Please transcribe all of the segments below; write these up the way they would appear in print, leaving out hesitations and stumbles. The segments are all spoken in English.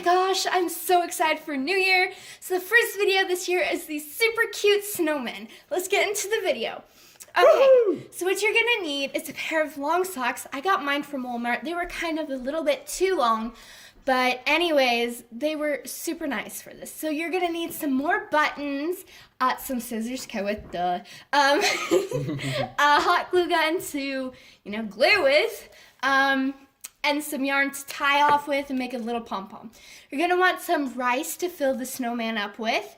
gosh, I'm so excited for New Year. So the first video this year is these super cute snowmen. Let's get into the video. Okay, so what you're gonna need is a pair of long socks. I got mine from Walmart. They were kind of a little bit too long, but anyways, they were super nice for this. So you're gonna need some more buttons, some scissors, with a hot glue gun to, glue with, and some yarn to tie off with and make a little pom-pom. You're gonna want some rice to fill the snowman up with.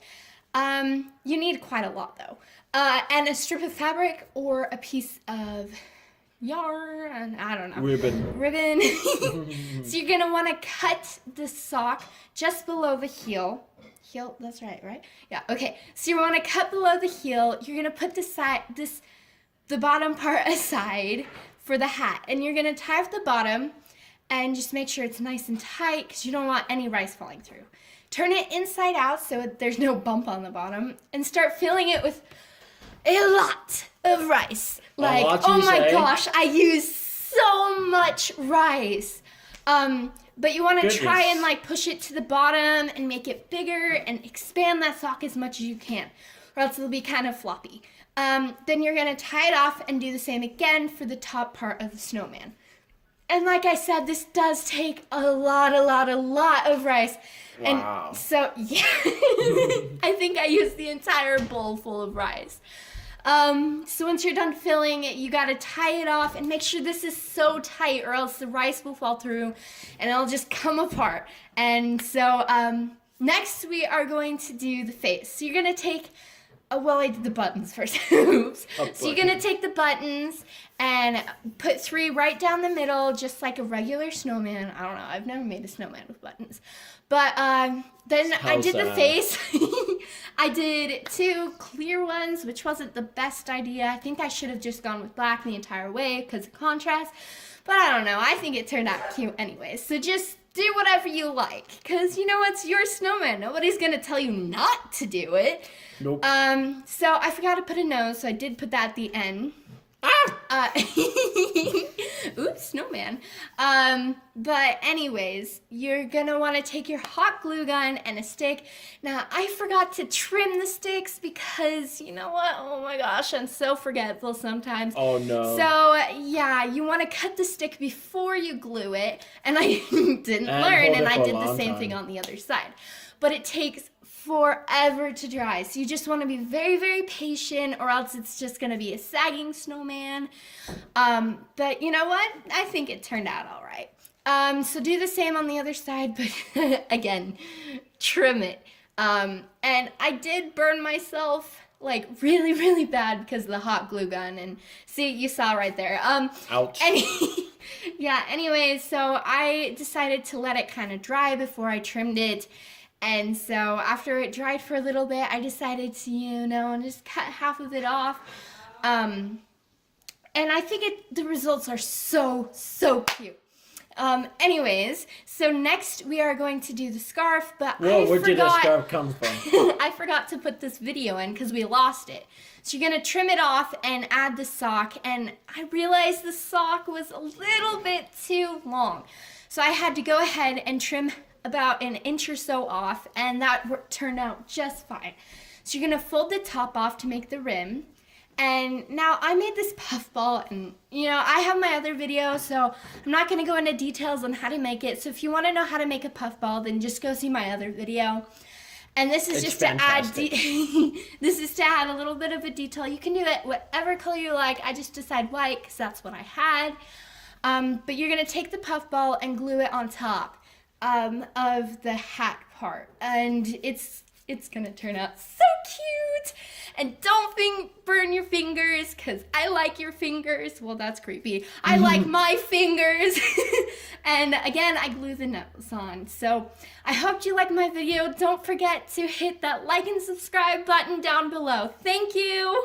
You need quite a lot though. And a strip of fabric or a piece of yarn, I don't know. Ribbon. So you're gonna wanna cut the sock just below the heel. That's right? Yeah, okay. So you wanna cut below the heel. You're gonna put the bottom part aside for the hat. And you're gonna tie off the bottom and just make sure it's nice and tight because you don't want any rice falling through. Turn it inside out so there's no bump on the bottom and start filling it with a lot of rice. Like, oh my gosh, I use so much rice. But you want to try and push it to the bottom and make it bigger and expand that sock as much as you can, or else it'll be kind of floppy. Then you're going to tie it off and do the same again for the top part of the snowman. And like I said, this does take a lot of rice. Wow. And so, yeah, I think I used the entire bowl full of rice. So once you're done filling it, you gotta tie it off and make sure this is so tight or else the rice will fall through and it'll just come apart. And so, next we are going to do the face. So you're gonna take, I did the buttons first. Oops. So you're gonna take the buttons and put 3 right down the middle, just like a regular snowman. I don't know, I've never made a snowman with buttons. But then I did the face. I did 2 clear ones, which wasn't the best idea. I think I should have just gone with black the entire way because of contrast. But I don't know, I think it turned out cute anyway. So just do whatever you like, because it's your snowman. Nobody's gonna tell you not to do it. Nope. So I forgot to put a nose, so I did put that at the end. Oops, snowman. But anyways, you're gonna want to take your hot glue gun and a stick. Now, I forgot to trim the sticks because, you know what? Oh my gosh, I'm so forgetful sometimes. Oh no. So, yeah, you want to cut the stick before you glue it. And I didn't learn, and I did the same thing on the other side. But it takes forever to dry. So you just want to be very, very patient or else it's just going to be a sagging snowman. But you know what? I think it turned out all right. So do the same on the other side, but again, trim it. And I did burn myself really, really bad because of the hot glue gun. And see, you saw right there. Ouch. Yeah, anyways, so I decided to let it kind of dry before I trimmed it. And so after it dried for a little bit, I decided to, just cut half of it off. And I think the results are so cute. Anyways, so next we are going to do the scarf, but where did the scarf come from? I forgot to put this video in because we lost it. So you're going to trim it off and add the sock, and I realized the sock was a little bit too long. So I had to go ahead and trim about an inch or so off, and that turned out just fine. So you're gonna fold the top off to make the rim. And now I made this puffball, and I have my other video, so I'm not gonna go into details on how to make it. So if you want to know how to make a puffball, then just go see my other video. And this is just fantastic. To add this is to add a little bit of a detail. You can do it whatever color you like. I just decided white because that's what I had. But you're gonna take the puffball and glue it on top of the hat part, and it's gonna turn out so cute. And don't burn your fingers, because I like your fingers. Well, that's creepy. I like my fingers. And again, I glue the nose on. So I hope you liked my video. Don't forget to hit that like and subscribe button down below. Thank you.